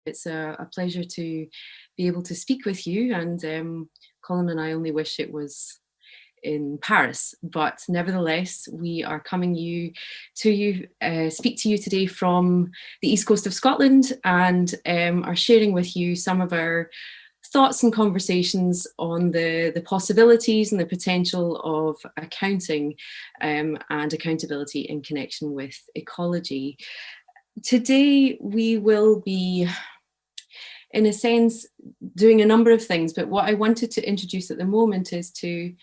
It's a pleasure to be able to speak with you, and Colin and I only wish it was in Paris, but nevertheless we are coming speak to you today from the east coast of Scotland, and are sharing with you some of our thoughts and conversations on the possibilities and the potential of accounting and accountability in connection with ecology. Today we will be, in a sense, doing a number of things, but what I wanted to introduce at the moment is to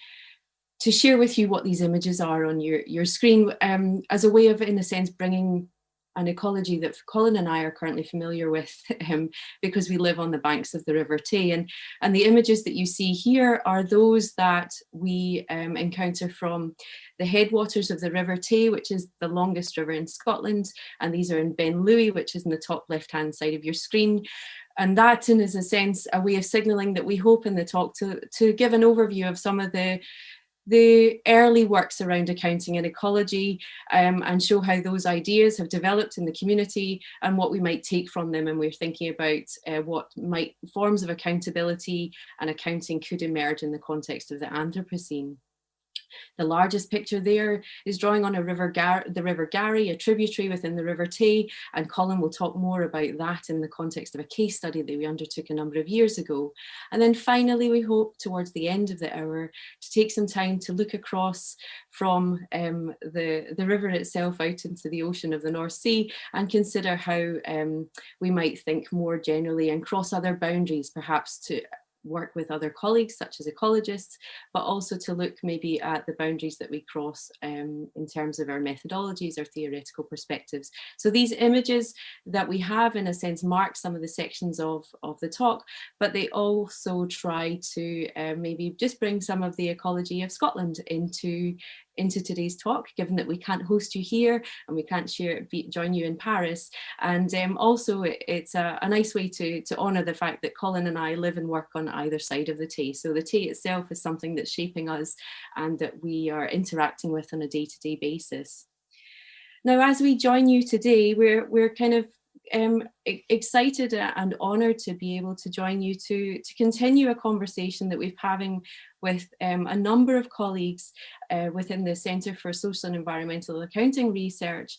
share with you what these images are on your screen, as a way of, in a sense, bringing an ecology that Colin and I are currently familiar with, because we live on the banks of the River Tay. And the images that you see here are those that we encounter from the headwaters of the River Tay, which is the longest river in Scotland. And these are in Ben Louis, which is in the top left-hand side of your screen. And that is, in a sense, a way of signalling that we hope in the talk to give an overview of some of the early works around accounting and ecology, and show how those ideas have developed in the community and what we might take from them. And we're thinking about what forms of accountability and accounting could emerge in the context of the Anthropocene. The largest picture there is drawing on the River Garry, a tributary within the River Tay, and Colin will talk more about that in the context of a case study that we undertook a number of years ago. And then finally, we hope towards the end of the hour to take some time to look across from the river itself out into the ocean of the North Sea and consider how we might think more generally and cross other boundaries, perhaps to work with other colleagues such as ecologists, but also to look maybe at the boundaries that we cross in terms of our methodologies, our theoretical perspectives. So these images that we have, in a sense, mark some of the sections of the talk, but they also try to maybe just bring some of the ecology of Scotland into today's talk, given that we can't host you here and we can't join you in Paris. And also it's a nice way to honour the fact that Colin and I live and work on either side of the Tay. So the Tay itself is something that's shaping us and that we are interacting with on a day-to-day basis. Now, as we join you today, we're kind of excited and honoured to be able to join you to continue a conversation that we've having with a number of colleagues within the Centre for Social and Environmental Accounting Research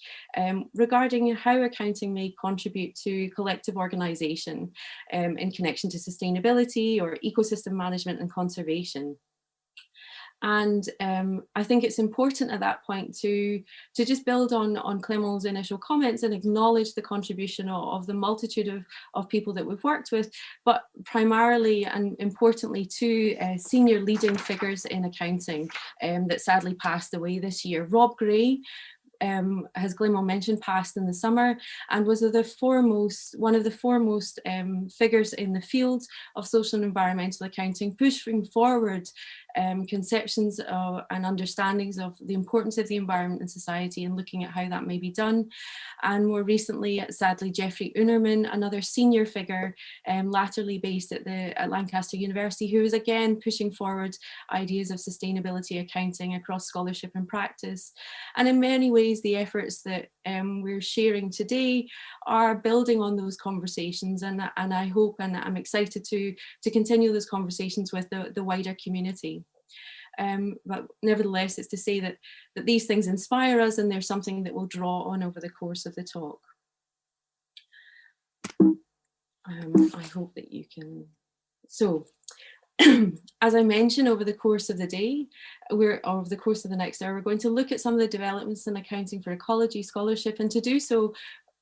regarding how accounting may contribute to collective organisation in connection to sustainability or ecosystem management and conservation. And I think it's important at that point to just build on Clément's initial comments and acknowledge the contribution of the multitude of people that we've worked with, but primarily and importantly two senior leading figures in accounting that sadly passed away this year. Rob Gray, as Clément mentioned, passed in the summer and was one of the foremost figures in the field of social and environmental accounting, pushing forward conceptions and understandings of the importance of the environment in society and looking at how that may be done. And more recently, sadly, Geoffrey Unerman, another senior figure, latterly based at Lancaster University, who is again pushing forward ideas of sustainability accounting across scholarship and practice. And in many ways, the efforts that we're sharing today are building on those conversations, and I hope and I'm excited to continue those conversations with the wider community. But nevertheless, it's to say that these things inspire us and they're something that we'll draw on over the course of the talk. I hope that you can. So, as I mentioned, over the course of the day, over the course of the next hour, we're going to look at some of the developments in accounting for ecology scholarship, and to do so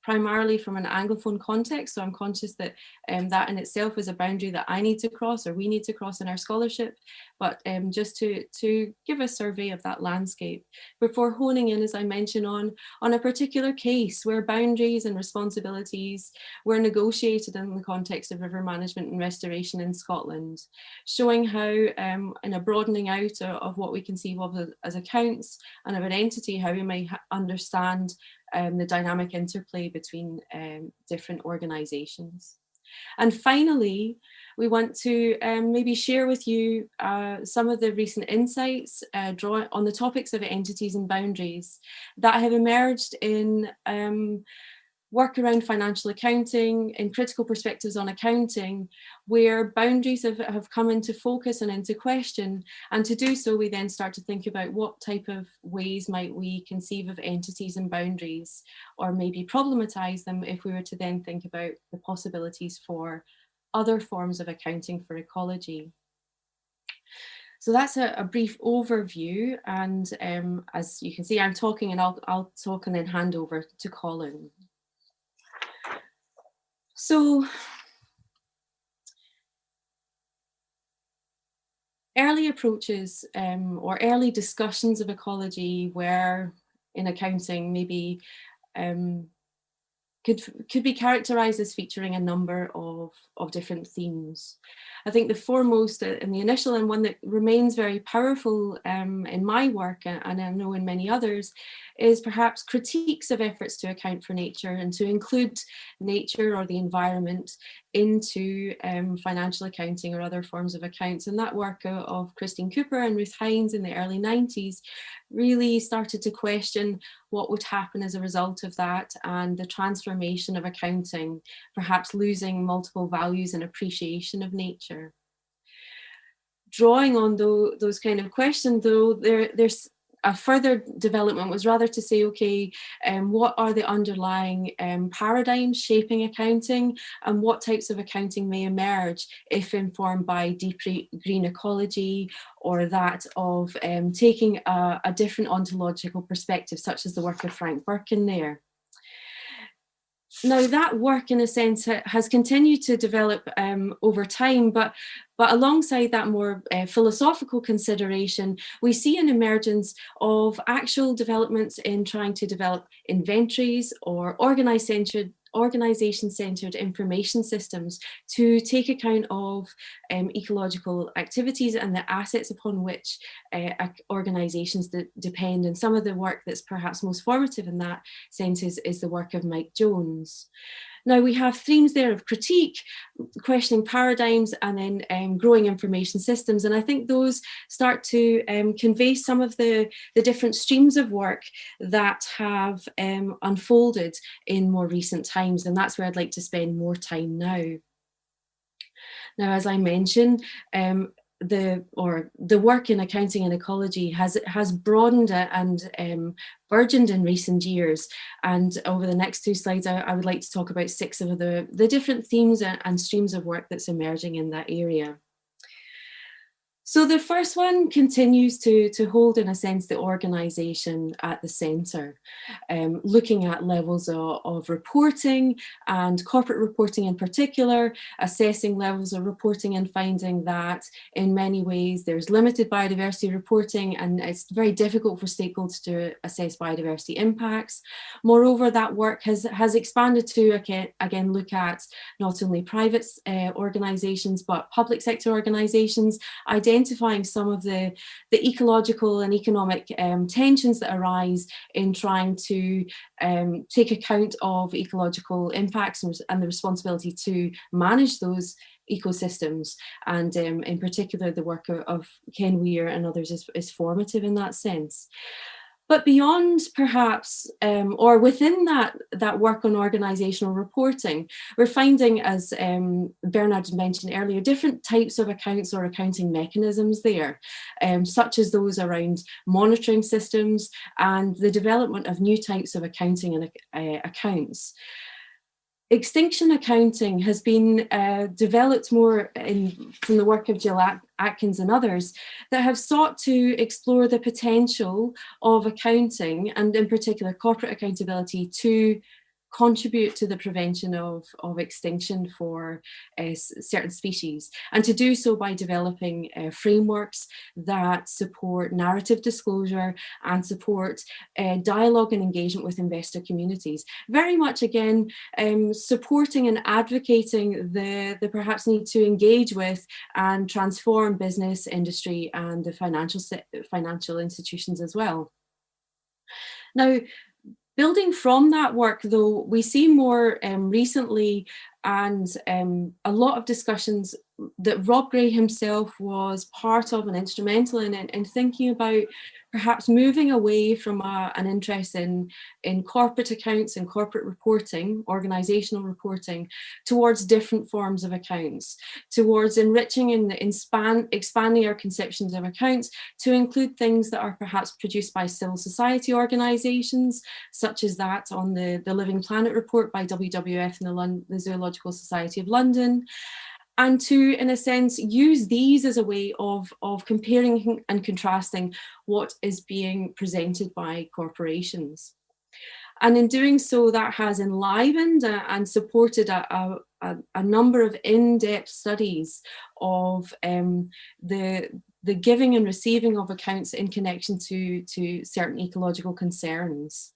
primarily from an Anglophone context. So I'm conscious that that in itself is a boundary that I need to cross, or we need to cross in our scholarship, but just to give a survey of that landscape before honing in, as I mentioned, on a particular case where boundaries and responsibilities were negotiated in the context of river management and restoration in Scotland, showing how in a broadening out of what we conceive of as accounts and of an entity, how we may understand the dynamic interplay between different organisations. And finally, we want to maybe share with you some of the recent insights on the topics of entities and boundaries that have emerged in work around financial accounting and critical perspectives on accounting, where boundaries have come into focus and into question. And to do so, we then start to think about what type of ways might we conceive of entities and boundaries, or maybe problematize them if we were to then think about the possibilities for other forms of accounting for ecology. So that's a brief overview, and as you can see, I'm talking, and I'll talk and then hand over to Colin. So early approaches or early discussions of ecology were in accounting maybe could be characterized as featuring a number of different themes. I think the foremost and the initial, and one that remains very powerful in my work, and I know in many others, is perhaps critiques of efforts to account for nature and to include nature or the environment into financial accounting or other forms of accounts. And that work of Christine Cooper and Ruth Hines in the early 90s really started to question what would happen as a result of that, and the transformation of accounting, perhaps losing multiple values and appreciation of nature. Drawing on those kind of questions, though, there's a further development was rather to say, okay, what are the underlying paradigms shaping accounting, and what types of accounting may emerge if informed by deep green ecology, or that of taking a different ontological perspective, such as the work of Frank Birkin there. Now, that work, in a sense, has continued to develop over time, but alongside that more philosophical consideration, we see an emergence of actual developments in trying to develop inventories or organisation-centred information systems to take account of ecological activities and the assets upon which organisations depend. And some of the work that's perhaps most formative in that sense is the work of Mike Jones. Now, we have themes there of critique, questioning paradigms, and then growing information systems. And I think those start to convey some of the different streams of work that have unfolded in more recent times. And that's where I'd like to spend more time now. Now, as I mentioned, the work in accounting and ecology has broadened and burgeoned in recent years. And over the next two slides, I would like to talk about 6 of the different themes and streams of work that's emerging in that area. So the first one continues to hold, in a sense, the organisation at the centre, looking at levels of reporting and corporate reporting in particular, assessing levels of reporting and finding that in many ways there's limited biodiversity reporting and it's very difficult for stakeholders to assess biodiversity impacts. Moreover, that work has expanded to, again, look at not only private organisations but public sector organisations, identifying some of the ecological and economic tensions that arise in trying to take account of ecological impacts and the responsibility to manage those ecosystems. And in particular, the work of Ken Weir and others is formative in that sense. But beyond perhaps, or within that work on organisational reporting, we're finding, as Bernard mentioned earlier, different types of accounts or accounting mechanisms there, such as those around monitoring systems and the development of new types of accounting and accounts. Extinction accounting has been developed more from the work of Jill Atkins and others that have sought to explore the potential of accounting, and in particular corporate accountability, to contribute to the prevention of extinction for certain species, and to do so by developing frameworks that support narrative disclosure and support dialogue and engagement with investor communities. Very much, again, supporting and advocating the perhaps need to engage with and transform business, industry, and the financial institutions as well. Now, building from that work, though, we see more recently and a lot of discussions that Rob Gray himself was part of and instrumental in thinking about perhaps moving away from an interest in corporate accounts and corporate reporting, organisational reporting, towards different forms of accounts, towards enriching and expanding our conceptions of accounts to include things that are perhaps produced by civil society organisations, such as that on the Living Planet report by WWF and the Zoological Society of London, and to, in a sense, use these as a way of comparing and contrasting what is being presented by corporations. And in doing so, that has enlivened and supported a number of in-depth studies of the giving and receiving of accounts in connection to certain ecological concerns.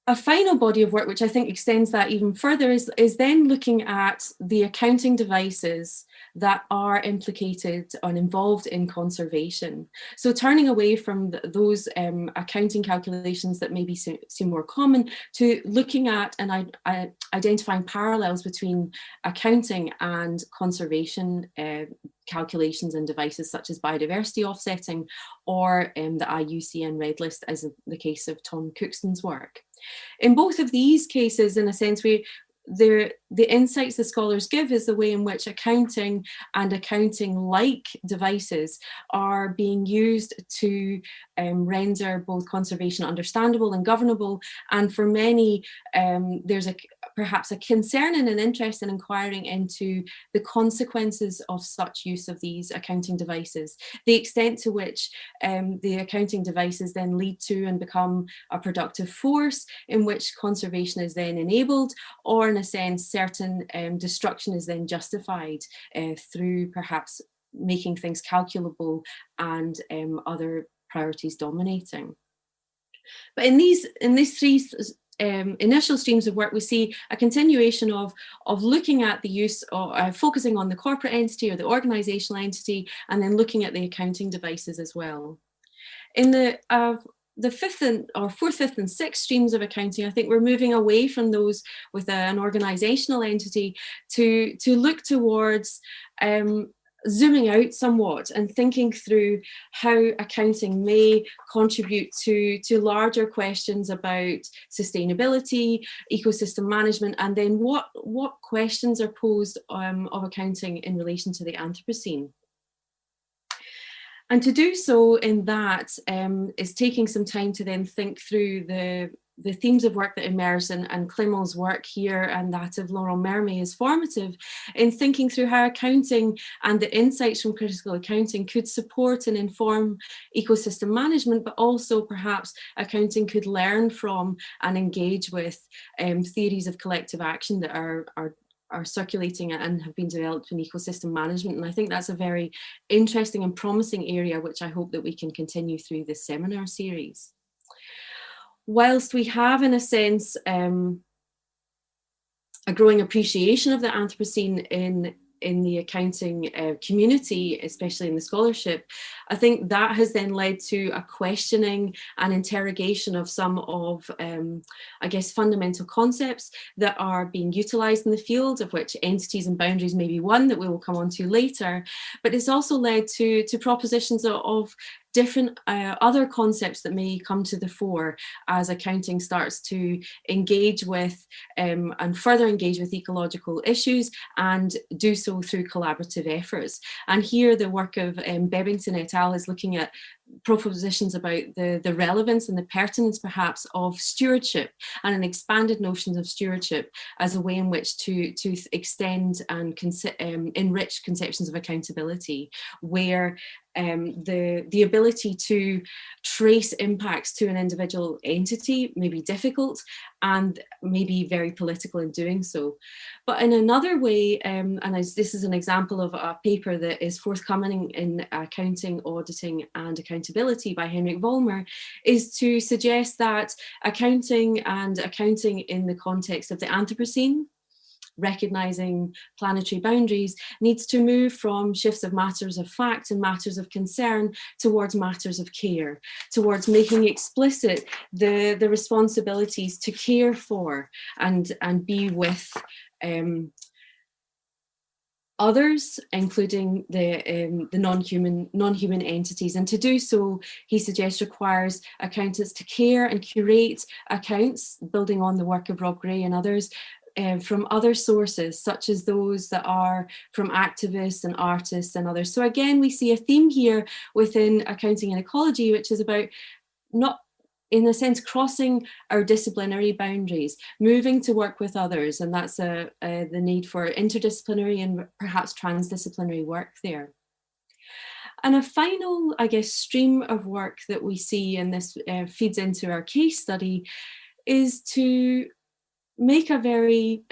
A final body of work, which I think extends that even further, is then looking at the accounting devices that are implicated and involved in conservation. So turning away from those accounting calculations that maybe seem more common to looking at and identifying parallels between accounting and conservation calculations and devices such as biodiversity offsetting or the IUCN Red List, as in the case of Tom Cookston's work. In both of these cases, in a sense, the insights the scholars give is the way in which accounting and accounting-like devices are being used to render both conservation understandable and governable. And for many, there's perhaps a concern and an interest in inquiring into the consequences of such use of these accounting devices, the extent to which the accounting devices then lead to and become a productive force in which conservation is then enabled, or in a sense, certain destruction is then justified through perhaps making things calculable and other priorities dominating. But in these three initial streams of work, we see a continuation of looking at the use of focusing on the corporate entity or the organizational entity, and then looking at the accounting devices as well. In the fourth, fifth, and sixth streams of accounting, I think we're moving away from those with an organizational entity to look towards zooming out somewhat and thinking through how accounting may contribute to larger questions about sustainability, ecosystem management, and then what questions are posed of accounting in relation to the Anthropocene. And to do so in that is taking some time to then think through the themes of work that emerged, and Clément's work here and that of Laurent Mermet is formative in thinking through how accounting and the insights from critical accounting could support and inform ecosystem management, but also perhaps accounting could learn from and engage with theories of collective action that are circulating and have been developed in ecosystem management. And I think that's a very interesting and promising area, which I hope that we can continue through this seminar series. Whilst we have, in a sense, a growing appreciation of the Anthropocene in the accounting community, especially in the scholarship, I think that has then led to a questioning and interrogation of some of, I guess, fundamental concepts that are being utilised in the field, of which entities and boundaries may be one that we will come on to later. But it's also led to propositions of different other concepts that may come to the fore as accounting starts to engage with and further engage with ecological issues, and do so through collaborative efforts. And here the work of Bebbington et al. Is looking at propositions about the relevance and the pertinence perhaps of stewardship, and an expanded notions of stewardship as a way in which to extend and enrich conceptions of accountability, where the ability to trace impacts to an individual entity may be difficult and may be very political in doing so. But in another way, and as this is an example of a paper that is forthcoming in Accounting, Auditing and Accountability by Henrik Vollmer, is to suggest that accounting and accounting in the context of the Anthropocene recognising planetary boundaries needs to move from shifts of matters of fact and matters of concern towards matters of care, towards making explicit the responsibilities to care for and be with others, including the non-human entities. And to do so, he suggests, requires accountants to care and curate accounts, building on the work of Rob Gray and others, from other sources, such as those that are from activists and artists and others. So again, we see a theme here within accounting and ecology, which is about not, in a sense, crossing our disciplinary boundaries, moving to work with others, and that's the need for interdisciplinary and perhaps transdisciplinary work there. And a final, I guess, stream of work that we see, and this feeds into our case study, is to make a very,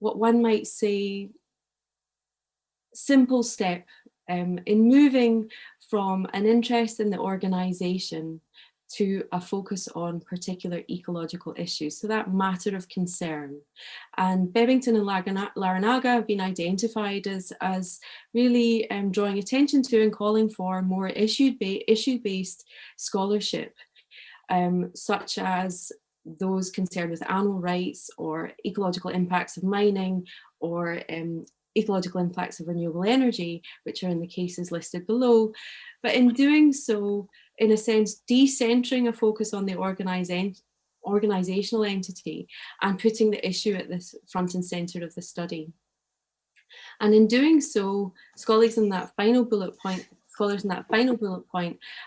what one might say, simple step in moving from an interest in the organisation to a focus on particular ecological issues, so that matter of concern. And Bebbington and Larranaga have been identified as really drawing attention to and calling for more issue-based scholarship, such as those concerned with animal rights or ecological impacts of mining or ecological impacts of renewable energy, which are in the cases listed below. But in doing so, in a sense, decentering a focus on the organisational entity and putting the issue at the front and centre of the study. And in doing so, scholars in that final bullet point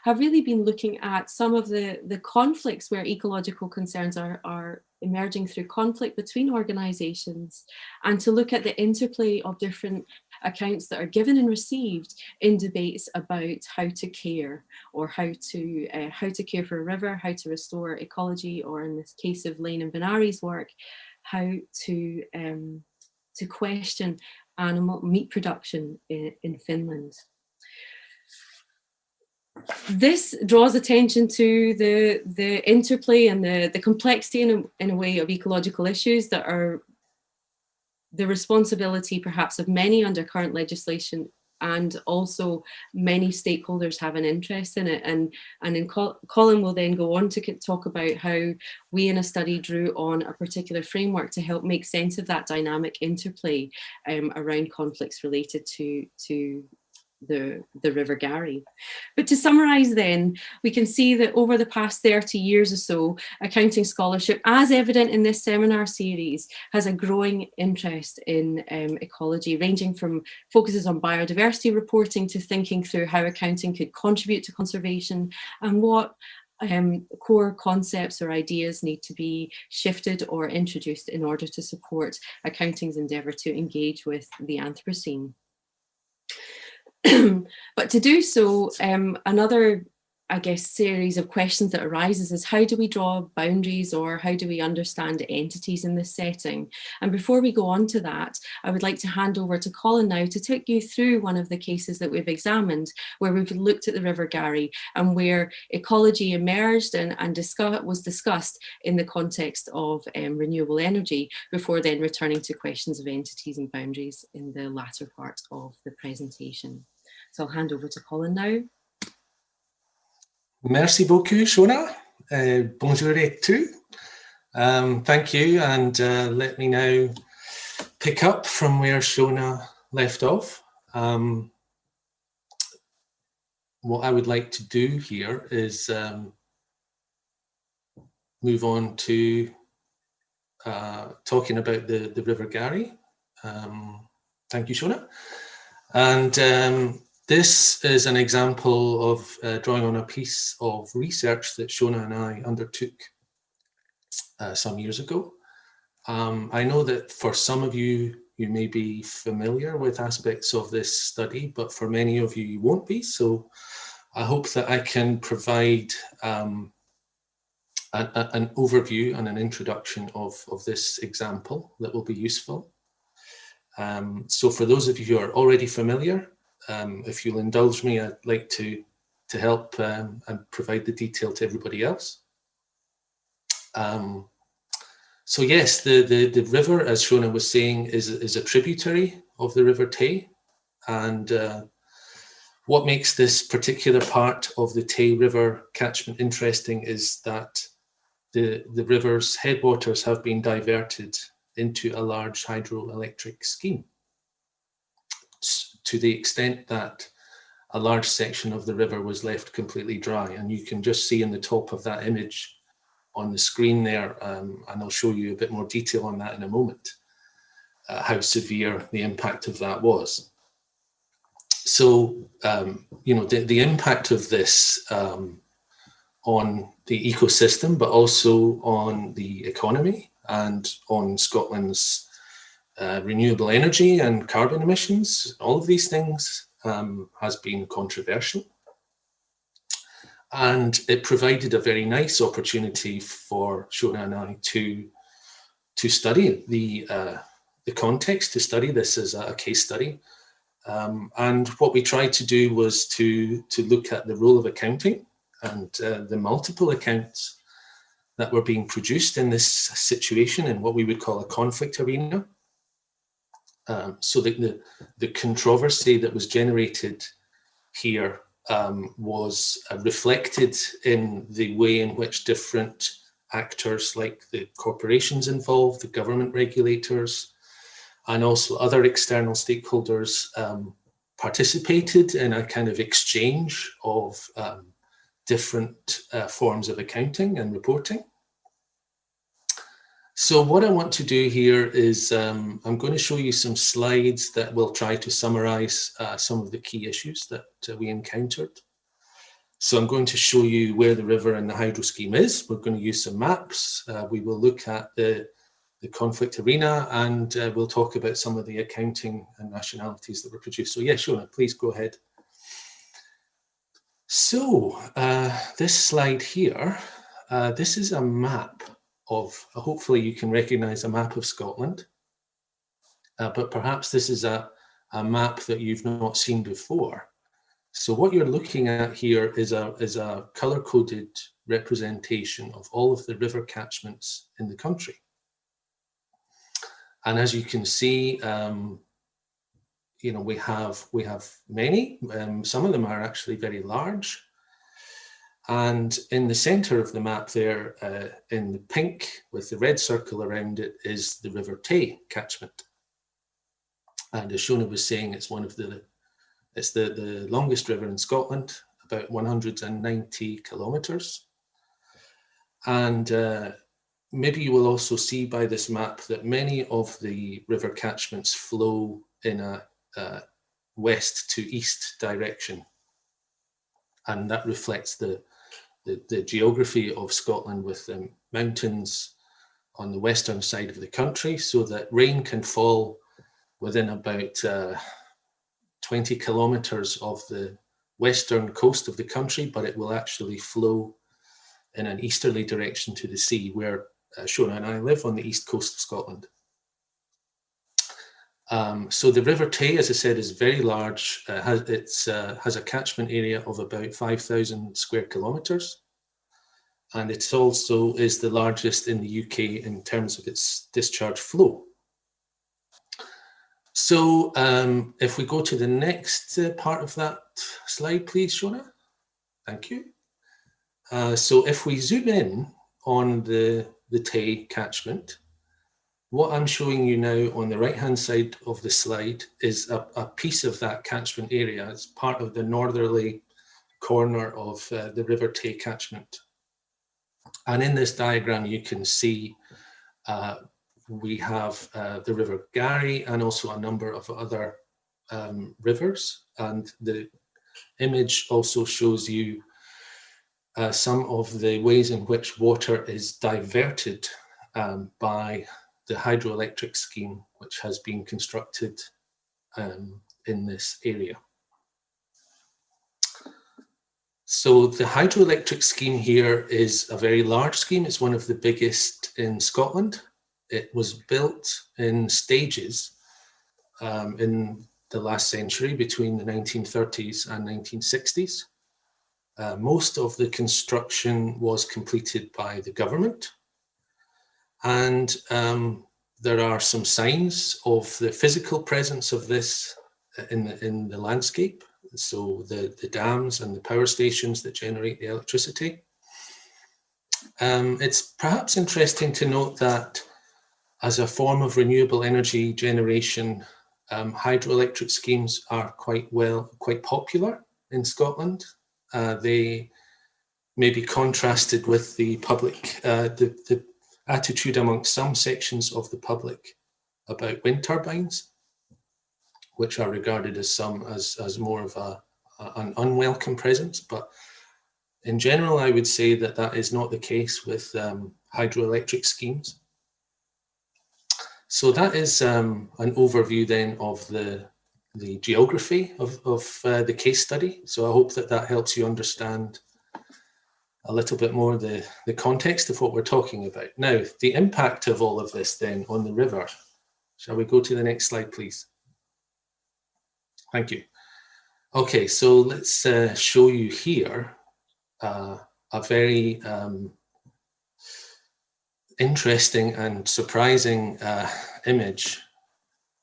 have really been looking at some of the conflicts where ecological concerns are emerging through conflict between organisations, and to look at the interplay of different accounts that are given and received in debates about how to care, or how to care for a river, how to restore ecology, or in this case of Lane and Benari's work, how to question animal meat production in Finland. This draws attention to the interplay and the complexity in a way of ecological issues that are the responsibility perhaps of many under current legislation, and also many stakeholders have an interest in it. And Colin will then go on to talk about how we in a study drew on a particular framework to help make sense of that dynamic interplay around conflicts related to the River Garry. But to summarise then, we can see that over the past 30 years or so, accounting scholarship, as evident in this seminar series, has a growing interest in ecology, ranging from focuses on biodiversity reporting to thinking through how accounting could contribute to conservation, and what core concepts or ideas need to be shifted or introduced in order to support accounting's endeavour to engage with the Anthropocene. But to do so, another, I guess, series of questions that arises is, how do we draw boundaries, or how do we understand entities in this setting? And before we go on to that, I would like to hand over to Colin now to take you through one of the cases that we've examined, where we've looked at the River Garry and where ecology emerged and was discussed in the context of renewable energy, before then returning to questions of entities and boundaries in the latter part of the presentation. So I'll hand over to Colin now. Merci beaucoup, Shona. Bonjour et tout. Thank you, and let me now pick up from where Shona left off. What I would like to do here is move on to talking about the River Garry. Thank you, Shona. And this is an example of drawing on a piece of research that Shona and I undertook some years ago. I know that for some of you, you may be familiar with aspects of this study, but for many of you, you won't be. So I hope that I can provide an overview and an introduction of this example that will be useful. So for those of you who are already familiar, if you'll indulge me, I'd like to help and provide the detail to everybody else. So yes, the river, as Shona was saying, is a tributary of the River Tay. And what makes this particular part of the Tay River catchment interesting is that the river's headwaters have been diverted into a large hydroelectric scheme, to the extent that a large section of the river was left completely dry. And you can just see in the top of that image on the screen there, and I'll show you a bit more detail on that in a moment, how severe the impact of that was. So, the impact of this on the ecosystem, but also on the economy and on Scotland's renewable energy and carbon emissions, all of these things has been controversial. And it provided a very nice opportunity for Shona and I to study the context, to study this as a case study. And what we tried to do was to look at the role of accounting and the multiple accounts that were being produced in this situation in what we would call a conflict arena. So that the controversy that was generated here was reflected in the way in which different actors, like the corporations involved, the government regulators, and also other external stakeholders participated in a kind of exchange of different forms of accounting and reporting. So what I want to do here is I'm going to show you some slides that will try to summarize some of the key issues that we encountered. So I'm going to show you where the river and the hydro scheme is. We're going to use some maps. We will look at the conflict arena, and we'll talk about some of the accounting and nationalities that were produced. So yeah, Shona, please go ahead. So this slide here, this is a map of, hopefully you can recognize a map of Scotland, but perhaps this is a map that you've not seen before. So what you're looking at here is a color-coded representation of all of the river catchments in the country. And as you can see, we have many. Some of them are actually very large. And in the center of the map there, in the pink with the red circle around it, is the River Tay catchment. And as Shona was saying, it's the longest river in Scotland, about 190 kilometers. And maybe you will also see by this map that many of the river catchments flow in a west to east direction. And that reflects the geography of Scotland, with the mountains on the western side of the country, so that rain can fall within about 20 kilometers of the western coast of the country, but it will actually flow in an easterly direction to the sea, where Shona and I live on the east coast of Scotland. So the River Tay, as I said, is very large. Has a catchment area of about 5,000 square kilometres. And it also is the largest in the UK in terms of its discharge flow. So if we go to the next part of that slide, please, Shona. Thank you. So if we zoom in on the Tay catchment, what I'm showing you now on the right-hand side of the slide is a piece of that catchment area. It's part of the northerly corner of the River Tay catchment. And in this diagram, you can see we have the River Garry and also a number of other rivers. And the image also shows you some of the ways in which water is diverted by the hydroelectric scheme, which has been constructed in this area. So the hydroelectric scheme here is a very large scheme. It's one of the biggest in Scotland. It was built in stages in the last century, between the 1930s and 1960s. Most of the construction was completed by the government. And there are some signs of the physical presence of this in the landscape. So the dams and the power stations that generate the electricity. It's perhaps interesting to note that as a form of renewable energy generation, hydroelectric schemes are quite popular in Scotland. They may be contrasted with the public, the attitude amongst some sections of the public about wind turbines, which are regarded as more of an unwelcome presence. But in general, I would say that that is not the case with hydroelectric schemes. So that is an overview then of the geography of the case study. So I hope that helps you understand a little bit more the context of what we're talking about. Now, the impact of all of this then on the river. Shall we go to the next slide, please? Thank you. Okay, so let's show you here a very interesting and surprising image.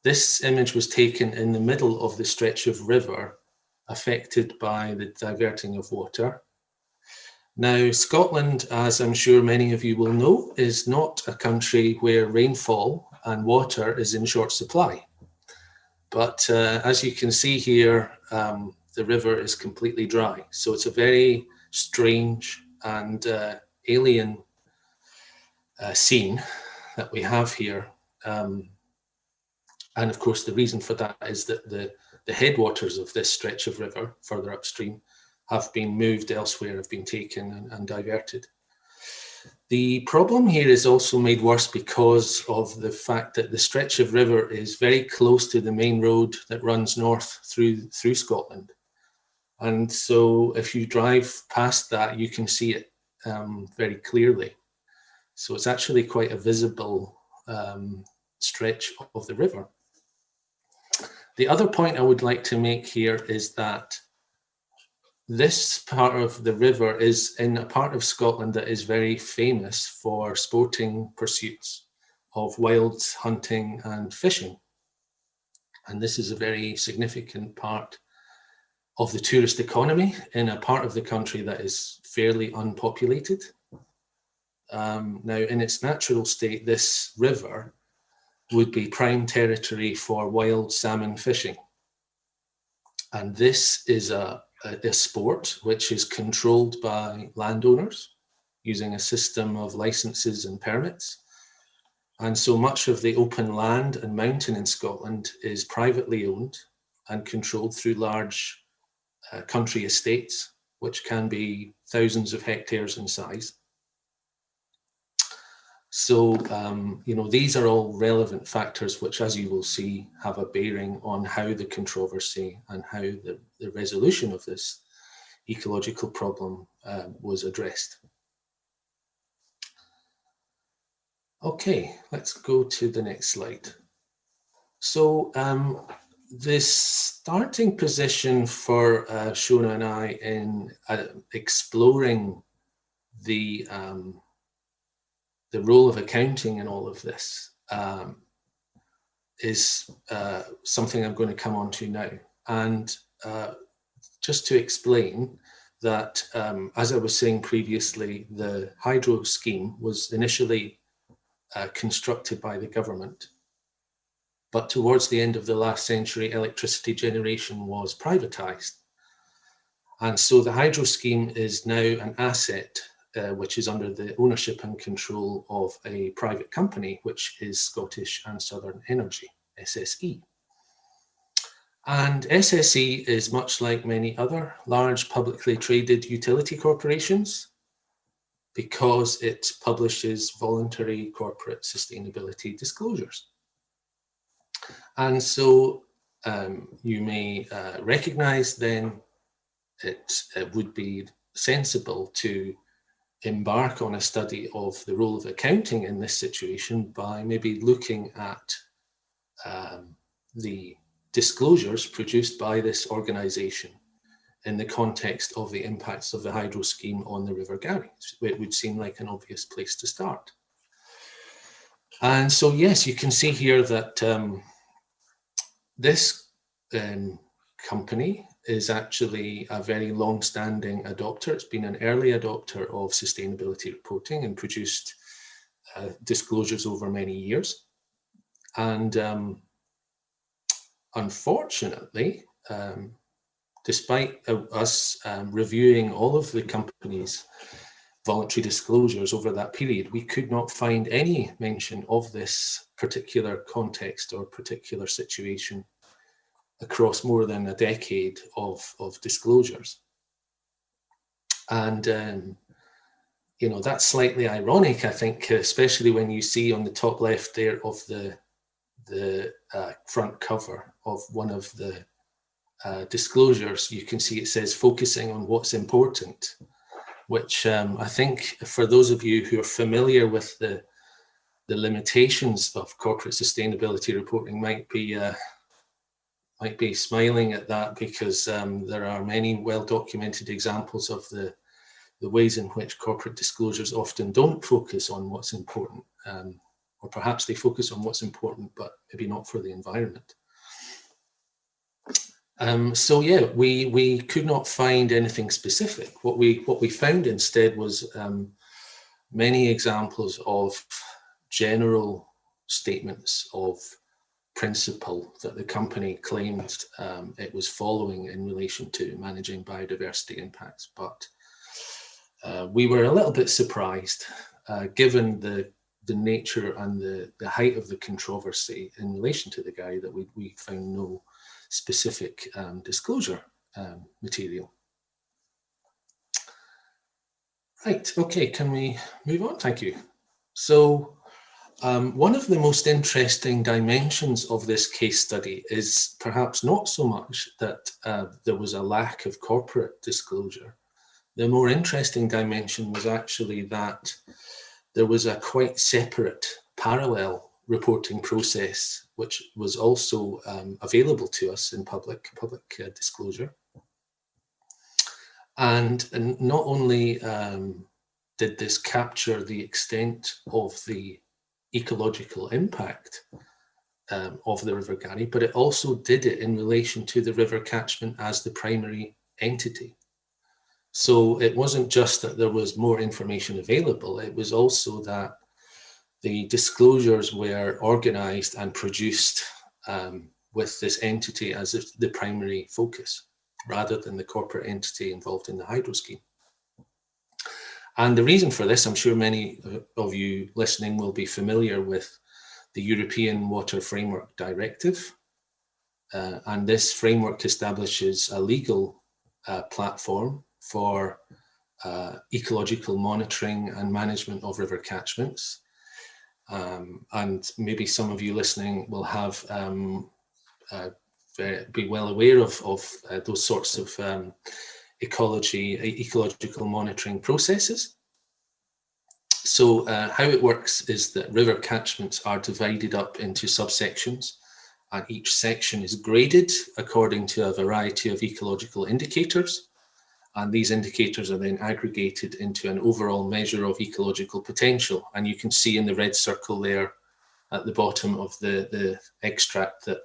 This image was taken in the middle of the stretch of river affected by the diverting of water. Now, Scotland, as I'm sure many of you will know, is not a country where rainfall and water is in short supply. But as you can see here, the river is completely dry. So it's a very strange and alien scene that we have here. And of course, the reason for that is that the headwaters of this stretch of river further upstream have been moved elsewhere, have been taken and diverted. The problem here is also made worse because of the fact that the stretch of river is very close to the main road that runs north through Scotland. And so if you drive past that, you can see it very clearly. So it's actually quite a visible stretch of the river. The other point I would like to make here is that this part of the river is in a part of Scotland that is very famous for sporting pursuits of wild hunting and fishing. And this is a very significant part of the tourist economy in a part of the country that is fairly unpopulated. Now, in its natural state, this river would be prime territory for wild salmon fishing. And this is a sport which is controlled by landowners using a system of licenses and permits. And so much of the open land and mountain in Scotland is privately owned and controlled through large country estates, which can be thousands of hectares in size. So, these are all relevant factors which, as you will see, have a bearing on how the controversy and how the resolution of this ecological problem was addressed. Okay, let's go to the next slide. So, the starting position for Shona and I in exploring the role of accounting in all of this is something I'm going to come on to now. And just to explain that, as I was saying previously, the hydro scheme was initially constructed by the government. But towards the end of the last century, electricity generation was privatized. And so the hydro scheme is now an asset which is under the ownership and control of a private company, which is Scottish and Southern Energy, SSE. And SSE is much like many other large publicly traded utility corporations because it publishes voluntary corporate sustainability disclosures. And so you may recognize then it would be sensible to embark on a study of the role of accounting in this situation by maybe looking at the disclosures produced by this organization in the context of the impacts of the hydro scheme on the River Garry. It would seem like an obvious place to start. And so, yes, you can see here that this company is actually a very long-standing adopter. It's been an early adopter of sustainability reporting and produced disclosures over many years. And unfortunately, despite us reviewing all of the company's voluntary disclosures over that period, we could not find any mention of this particular context or particular situation across more than a decade of disclosures. And you know, that's slightly ironic, I think, especially when you see on the top left there of the front cover of one of the disclosures, you can see it says focusing on what's important, which I think for those of you who are familiar with the limitations of corporate sustainability reporting might be smiling at that, because there are many well-documented examples of the ways in which corporate disclosures often don't focus on what's important, or perhaps they focus on what's important, but maybe not for the environment. So yeah, we could not find anything specific. What we found instead was many examples of general statements of principle that the company claimed it was following in relation to managing biodiversity impacts. But we were a little bit surprised, given the nature and the height of the controversy in relation to the guide, that we found no specific disclosure material. Right, okay, can we move on? Thank you. So one of the most interesting dimensions of this case study is perhaps not so much that there was a lack of corporate disclosure. The more interesting dimension was actually that there was a quite separate parallel reporting process, which was also available to us in public disclosure. And not only did this capture the extent of the ecological impact of the River Garry, but it also did it in relation to the river catchment as the primary entity. So it wasn't just that there was more information available, it was also that the disclosures were organised and produced with this entity as the primary focus, rather than the corporate entity involved in the hydro scheme. And the reason for this, I'm sure many of you listening will be familiar with the European Water Framework Directive. And this framework establishes a legal platform for ecological monitoring and management of river catchments. And maybe some of you listening will have be well aware of those sorts of ecological monitoring processes. So how it works is that river catchments are divided up into subsections, and each section is graded according to a variety of ecological indicators. And these indicators are then aggregated into an overall measure of ecological potential. And you can see in the red circle there at the bottom of the extract that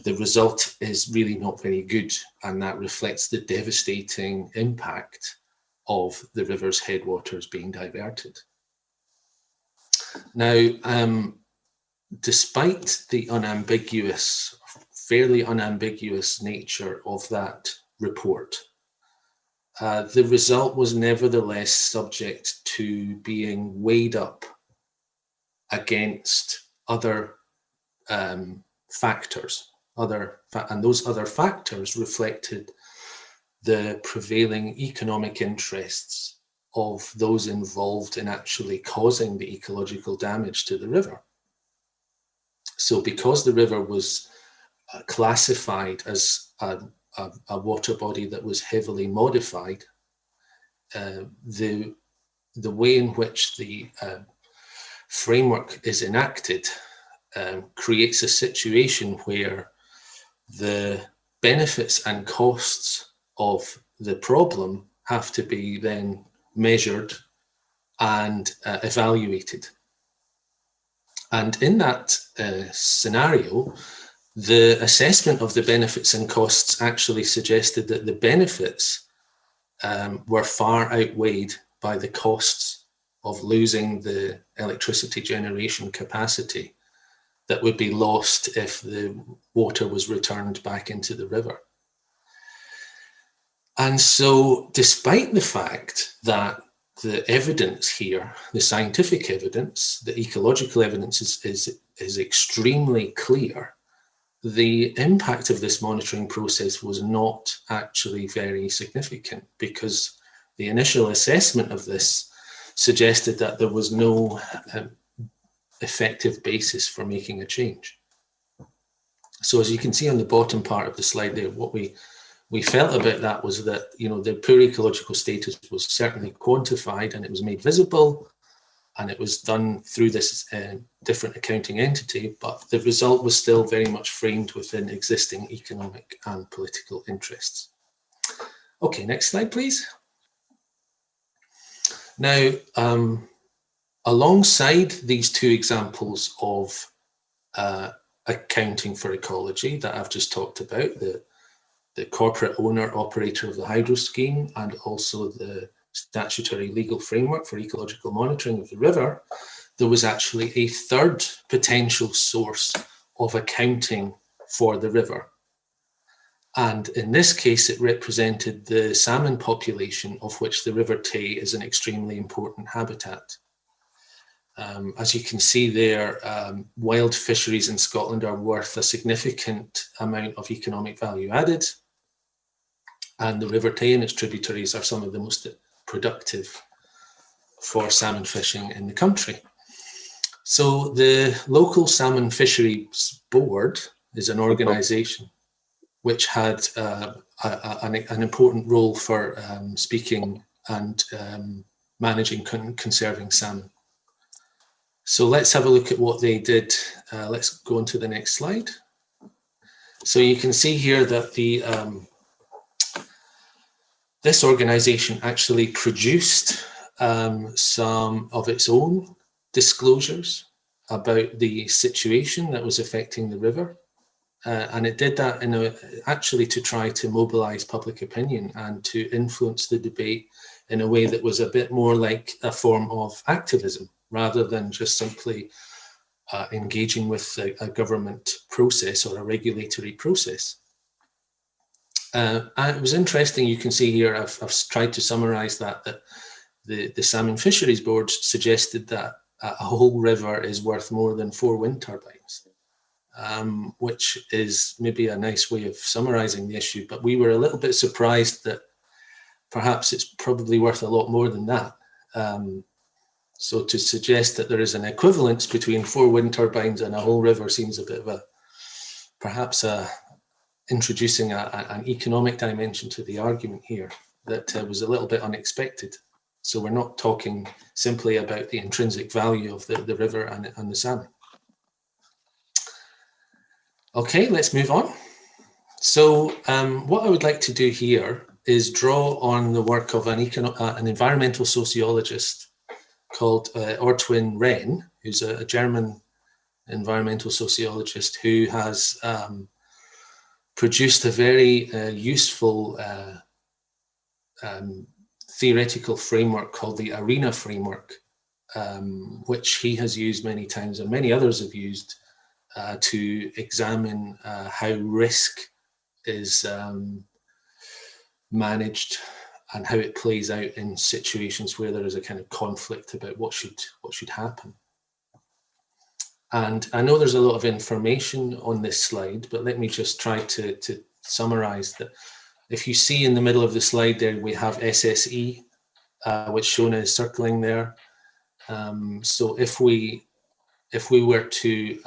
the result is really not very good. And that reflects the devastating impact of the river's headwaters being diverted. Now, despite the fairly unambiguous nature of that report, the result was nevertheless subject to being weighed up against other factors, and those other factors reflected the prevailing economic interests of those involved in actually causing the ecological damage to the river. So because the river was classified as a water body that was heavily modified, the way in which the framework is enacted creates a situation where the benefits and costs of the problem have to be then measured and evaluated. And in that scenario, the assessment of the benefits and costs actually suggested that the benefits were far outweighed by the costs of losing the electricity generation capacity that would be lost if the water was returned back into the river. And so, despite the fact that the evidence here, the scientific evidence, the ecological evidence is extremely clear, the impact of this monitoring process was not actually very significant, because the initial assessment of this suggested that there was no effective basis for making a change. So as you can see on the bottom part of the slide there, what we felt about that was that, you know, the poor ecological status was certainly quantified and it was made visible, and it was done through this different accounting entity, but the result was still very much framed within existing economic and political interests. Okay, next slide, please. Now, alongside these two examples of accounting for ecology that I've just talked about, the corporate owner operator of the hydro scheme, and also the statutory legal framework for ecological monitoring of the river, there was actually a third potential source of accounting for the river. And in this case, it represented the salmon population, of which the River Tay is an extremely important habitat. As you can see there, wild fisheries in Scotland are worth a significant amount of economic value added, and the River Tay and its tributaries are some of the most productive for salmon fishing in the country. So the local salmon fisheries board is an organisation which had an important role for speaking and managing conserving salmon. So let's have a look at what they did. Let's go on to the next slide. So you can see here that this organisation actually produced some of its own disclosures about the situation that was affecting the river. And it did that actually to try to mobilise public opinion and to influence the debate in a way that was a bit more like a form of activism, rather than just simply engaging with a government process or a regulatory process. And it was interesting, you can see here, I've tried to summarise that the Salmon Fisheries Board suggested that a whole river is worth more than 4 wind turbines, which is maybe a nice way of summarising the issue, but we were a little bit surprised that perhaps it's probably worth a lot more than that. So to suggest that there is an equivalence between 4 wind turbines and a whole river seems a bit of perhaps introducing an economic dimension to the argument here that was a little bit unexpected. So we're not talking simply about the intrinsic value of the river and the salmon. Okay, let's move on. So what I would like to do here is draw on the work of an environmental sociologist called Ortwin Renn, who's a German environmental sociologist who has produced a very useful theoretical framework called the ARENA framework, which he has used many times and many others have used to examine how risk is managed and how it plays out in situations where there is a kind of conflict about what should happen. And I know there's a lot of information on this slide, but let me just try to summarize that. If you see in the middle of the slide there, we have SSE, which Shona is circling there. So if we were to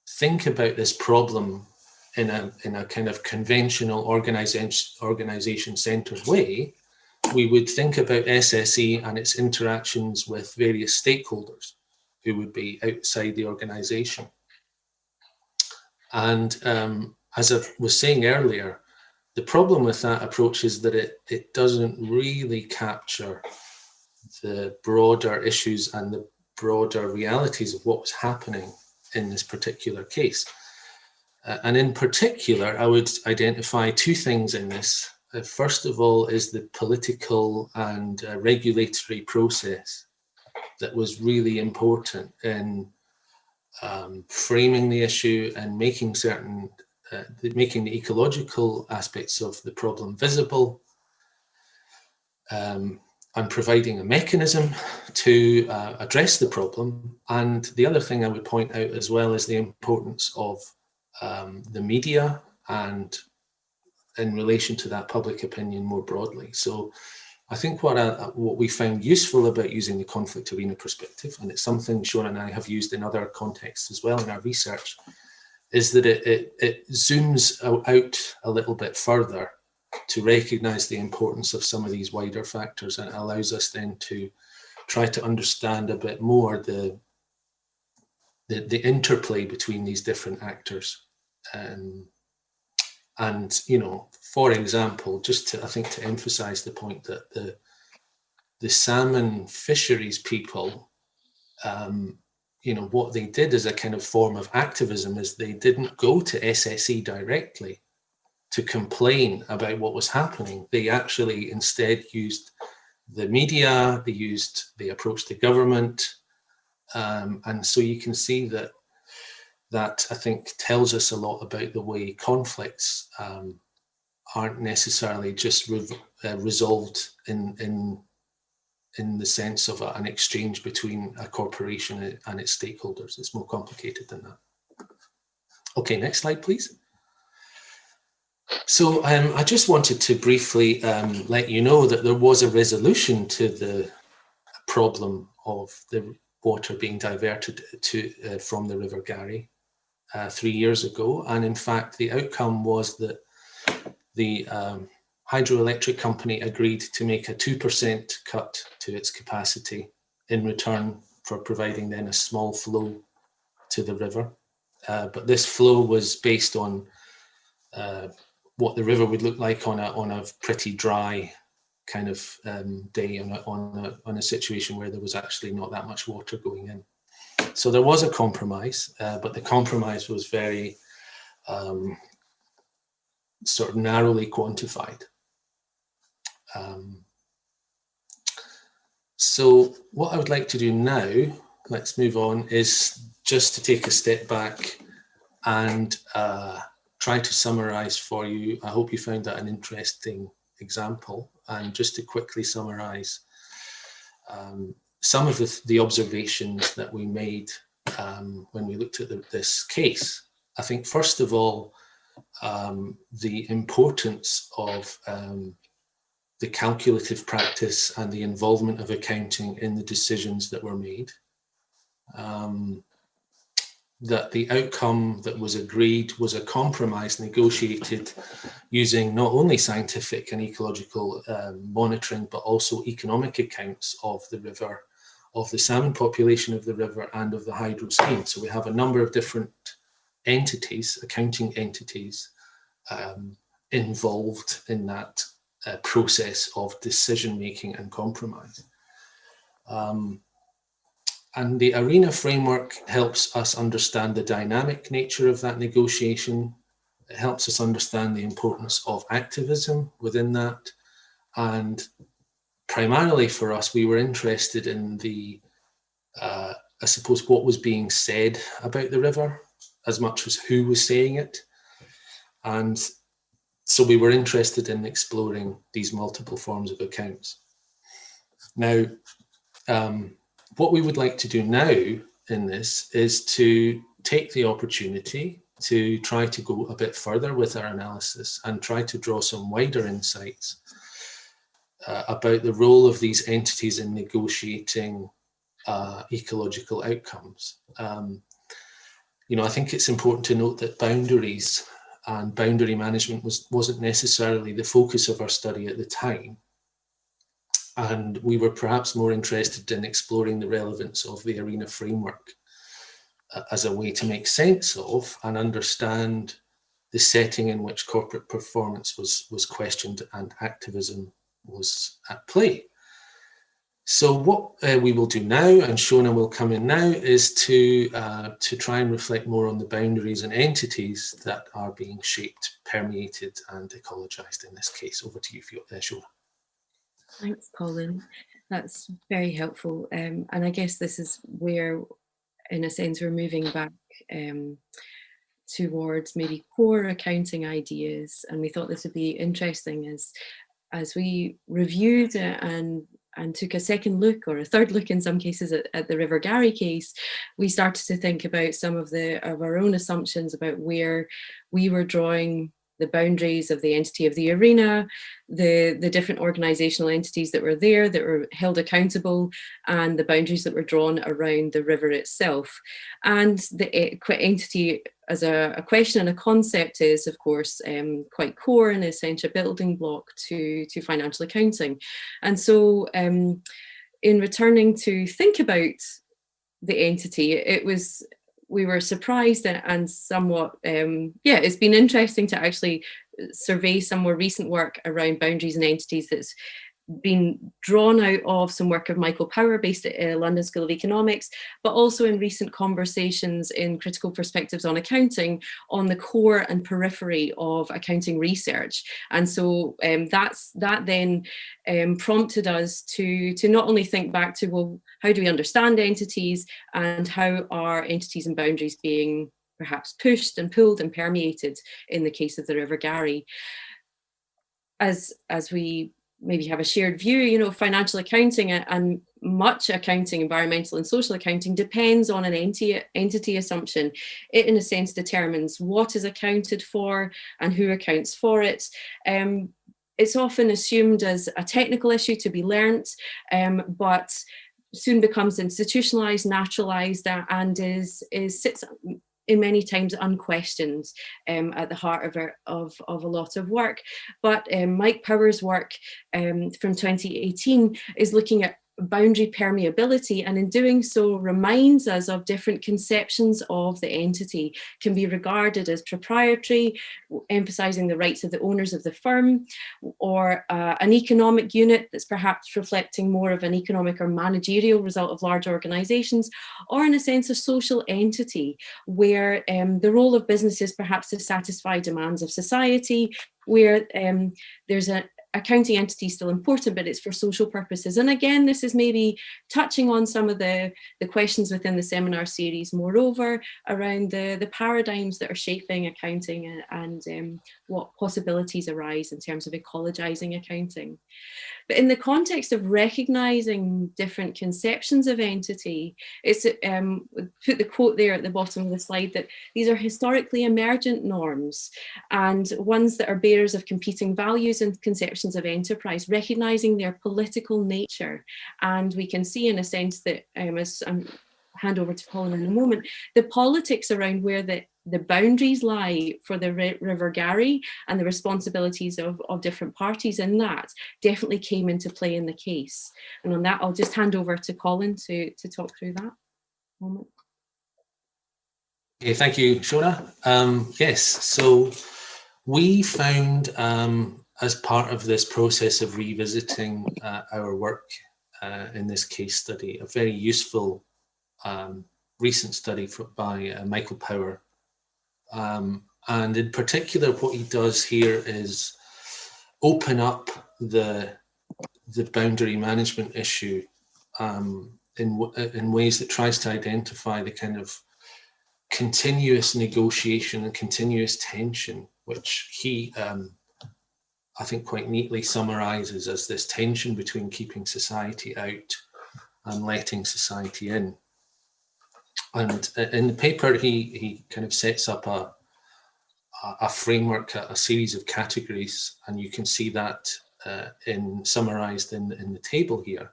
think about this problem in a kind of conventional organization-centered way, we would think about SSE and its interactions with various stakeholders who would be outside the organization. And as I was saying earlier, the problem with that approach is that it doesn't really capture the broader issues and broader realities of what was happening in this particular case. And in particular, I would identify two things in this. First of all is the political and regulatory process that was really important in framing the issue and making making the ecological aspects of the problem visible, and providing a mechanism to address the problem. And the other thing I would point out as well is the importance of the media and in relation to that public opinion more broadly. So I think what we found useful about using the conflict arena perspective, and it's something Shona and I have used in other contexts as well in our research, is that it zooms out a little bit further to recognize the importance of some of these wider factors, and allows us then to try to understand a bit more the interplay between these different actors. And, you know, for example, just to, I think, to emphasize the point that the salmon fisheries people, you know, what they did as a kind of form of activism is they didn't go to SSE directly to complain about what was happening. They actually instead used the media, they approached the government. And so you can see that I think tells us a lot about the way conflicts aren't necessarily just resolved in the sense of an exchange between a corporation and its stakeholders. It's more complicated than that. Okay, next slide, please. So I just wanted to briefly let you know that there was a resolution to the problem of the water being diverted from the River Garry 3 years ago. And in fact, the outcome was that the hydroelectric company agreed to make a 2% cut to its capacity in return for providing then a small flow to the river. But this flow was based on what the river would look like on a pretty dry kind of day, on a situation where there was actually not that much water going in. So there was a compromise, but the compromise was very sort of narrowly quantified. So what I would like to do now, let's move on, is just to take a step back and try to summarize for you. I hope you found that an interesting example, and just to quickly summarize some of the observations that we made when we looked at this case. I think, first of all, the importance of the calculative practice and the involvement of accounting in the decisions that were made. That the outcome that was agreed was a compromise negotiated using not only scientific and ecological monitoring, but also economic accounts of the river, of the salmon population of the river, and of the hydro scheme. So we have a number of different entities, accounting entities, involved in that process of decision-making and compromise. And the ARENA framework helps us understand the dynamic nature of that negotiation. It helps us understand the importance of activism within that. And primarily for us, we were interested in I suppose, what was being said about the river, as much as who was saying it. And so we were interested in exploring these multiple forms of accounts. Now, what we would like to do now in this is to take the opportunity to try to go a bit further with our analysis and try to draw some wider insights about the role of these entities in negotiating ecological outcomes. You know, I think it's important to note that boundaries and boundary management wasn't necessarily the focus of our study at the time. And we were perhaps more interested in exploring the relevance of the ARENA framework as a way to make sense of and understand the setting in which corporate performance was questioned and activism was at play. So what we will do now, and Shona will come in now, is to try and reflect more on the boundaries and entities that are being shaped, permeated and ecologized in this case. Over to you, Shona. Thanks, Colin. That's very helpful. And I guess this is where, in a sense, we're moving back towards maybe core accounting ideas. And we thought this would be interesting as we reviewed and took a second look, or a third look in some cases, at the River Garry case. We started to think about some of our own assumptions about where we were drawing the boundaries of the entity of the arena, the different organisational entities that were there that were held accountable, and the boundaries that were drawn around the river itself. And the entity as a question and a concept is, of course, quite core and essential building block to financial accounting. And so in returning to think about the entity, we were surprised and somewhat, it's been interesting to actually survey some more recent work around boundaries and entities that's been drawn out of some work of Michael Power based at London School of Economics, but also in recent conversations in Critical Perspectives on Accounting on the core and periphery of accounting research. And so that then prompted us to not only think back to, well, how do we understand entities, and how are entities and boundaries being perhaps pushed and pulled and permeated in the case of the River Garry. As we maybe have a shared view, financial accounting and much accounting, environmental and social accounting, depends on an entity assumption. It, in a sense, determines what is accounted for and who accounts for it. It's often assumed as a technical issue to be learnt, but soon becomes institutionalized, naturalized, and sits in many times unquestioned at the heart of a lot of work. But Mike Power's work from 2018 is looking at boundary permeability, and in doing so reminds us of different conceptions of the entity can be regarded as proprietary, emphasizing the rights of the owners of the firm, or an economic unit that's perhaps reflecting more of an economic or managerial result of large organizations, or in a sense a social entity where the role of business is perhaps to satisfy demands of society, where there's an accounting entity still important, but it's for social purposes. And again, this is maybe touching on some of the questions within the seminar series, moreover, around the paradigms that are shaping accounting and what possibilities arise in terms of ecologizing accounting. But in the context of recognizing different conceptions of entity, it's put the quote there at the bottom of the slide that these are historically emergent norms and ones that are bearers of competing values and conceptions of enterprise, recognizing their political nature. And we can see, in a sense, that as hand over to Colin in a moment, the politics around where the boundaries lie for the River Garry and the responsibilities of different parties in that definitely came into play in the case. And on that, I'll just hand over to Colin to talk through that moment. Okay, thank you, Shona. Yes, so we found as part of this process of revisiting our work in this case study, a very useful recent study by Michael Power. And in particular, what he does here is open up the boundary management issue in ways that tries to identify the kind of continuous negotiation and continuous tension, which he, I think, quite neatly summarizes as this tension between keeping society out and letting society in. And in the paper, he kind of sets up a framework, a series of categories, and you can see that summarized in the table here.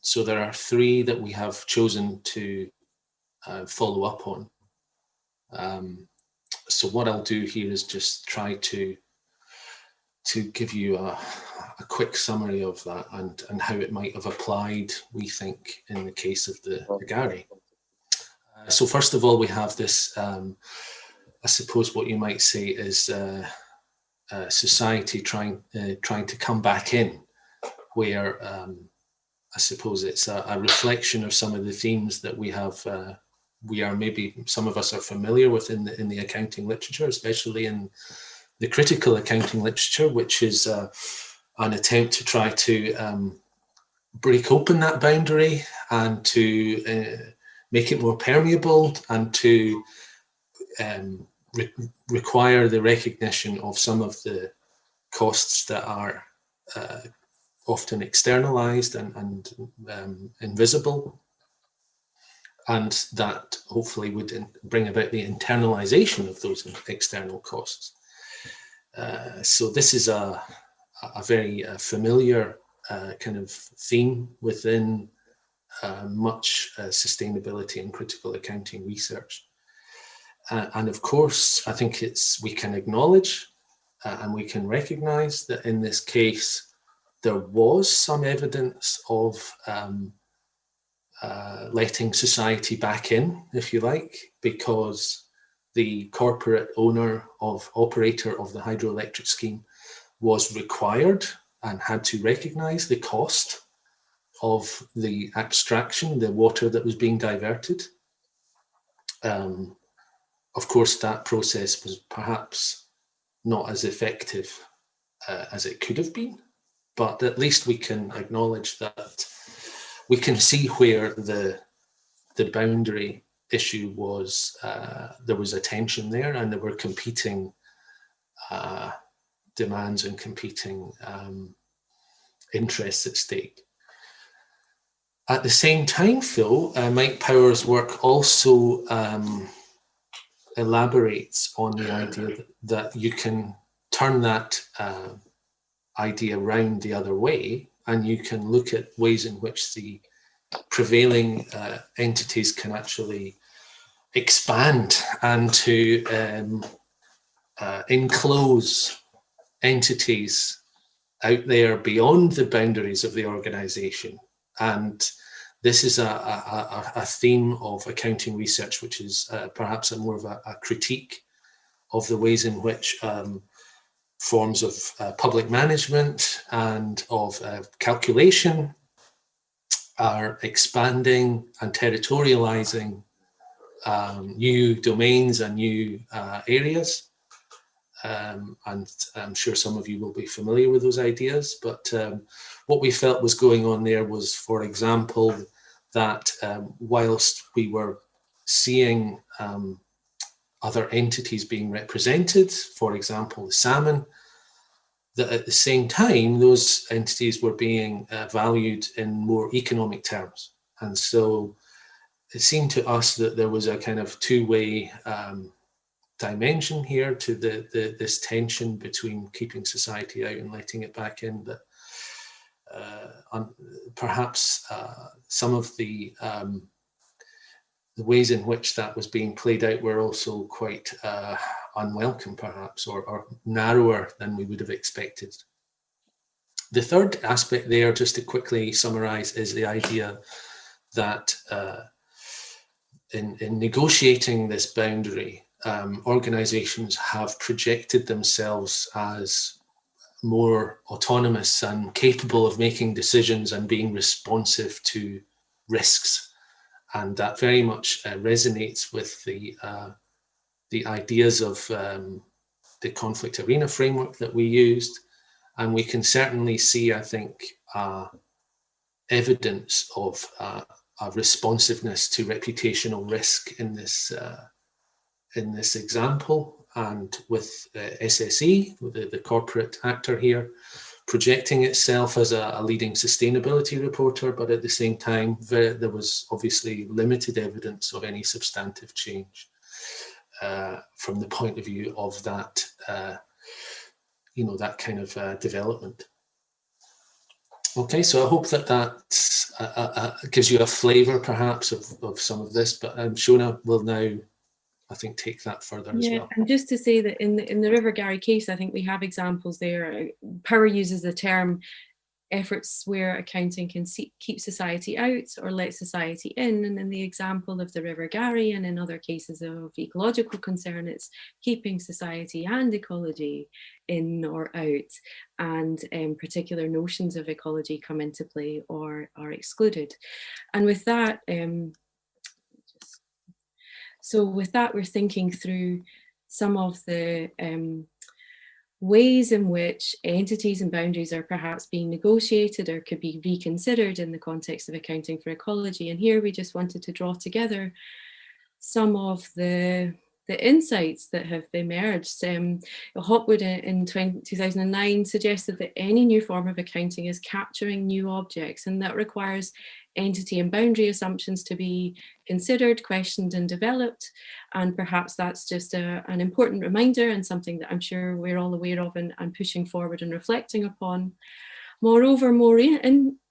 So there are three that we have chosen to follow up on. So what I'll do here is just try to give you a quick summary of that and how it might have applied, we think, in the case of the Garry. So first of all, we have this, I suppose what you might say is society trying to come back in, where I suppose it's a reflection of some of the themes that we have. Maybe some of us are familiar with in the accounting literature, especially in the critical accounting literature, which is an attempt to try to break open that boundary and to make it more permeable, and to require the recognition of some of the costs that are often externalized and invisible, and that hopefully would bring about the internalization of those external costs. So this is a very familiar kind of theme within much sustainability and critical accounting research. And of course, I think we can acknowledge and we can recognize that in this case, there was some evidence of letting society back in, if you like, because the corporate operator of the hydroelectric scheme was required and had to recognize the cost of the abstraction, the water that was being diverted. Of course, that process was perhaps not as effective as it could have been, but at least we can acknowledge that we can see where the boundary issue was. There was a tension there, and there were competing demands and competing interests at stake. At the same time, Phil, Mike Power's work also elaborates on the idea that you can turn that idea round the other way, and you can look at ways in which the prevailing entities can actually expand and to enclose entities out there beyond the boundaries of the organization. And this is a theme of accounting research, which is perhaps more of a critique of the ways in which forms of public management and of calculation are expanding and territorializing new domains and new areas. And I'm sure some of you will be familiar with those ideas, but what we felt was going on there was, for example, that whilst we were seeing other entities being represented, for example, the salmon, that at the same time, those entities were being valued in more economic terms. And so it seemed to us that there was a kind of two-way dimension here to this tension between keeping society out and letting it back in, that perhaps some of the ways in which that was being played out were also quite unwelcome, perhaps, or narrower than we would have expected. The third aspect there, just to quickly summarize, is the idea that in negotiating this boundary, organizations have projected themselves as more autonomous and capable of making decisions and being responsive to risks. And that very much resonates with the ideas of the conflict arena framework that we used. And we can certainly see, I think, evidence of a responsiveness to reputational risk in this example. And with SSE, with the corporate actor here, projecting itself as a leading sustainability reporter, but at the same time, there was obviously limited evidence of any substantive change from the point of view of that, that kind of development. Okay, so I hope that gives you a flavour, perhaps, of some of this. But Shona will now, I think, take that further as well. And just to say that in the River Garry case, I think we have examples there. Power uses the term efforts where accounting can keep society out or let society in. And in the example of the River Garry, and in other cases of ecological concern, it's keeping society and ecology in or out, and particular notions of ecology come into play or are excluded. And with that, we're thinking through some of the ways in which entities and boundaries are perhaps being negotiated or could be reconsidered in the context of accounting for ecology. And here we just wanted to draw together some of the insights that have emerged. Hopwood in 2009 suggested that any new form of accounting is capturing new objects, and that requires entity and boundary assumptions to be considered, questioned and developed. And perhaps that's just an important reminder, and something that I'm sure we're all aware of and pushing forward and reflecting upon. Moreover,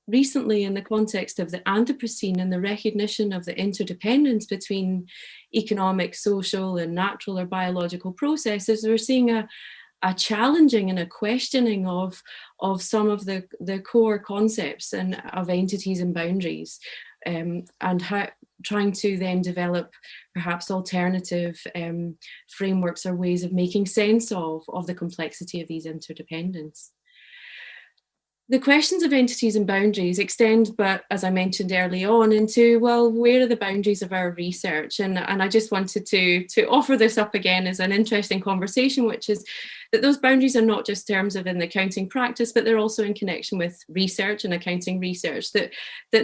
recently, in the context of the Anthropocene and the recognition of the interdependence between economic, social and natural or biological processes, we're seeing a challenging and a questioning of some of the core concepts and of entities and boundaries, and how trying to then develop perhaps alternative frameworks or ways of making sense of the complexity of these interdependence. The questions of entities and boundaries extend, but as I mentioned early on, into, well, where are the boundaries of our research? And I just wanted to offer this up again as an interesting conversation, which is that those boundaries are not just terms of in the accounting practice, but they're also in connection with research and accounting research, that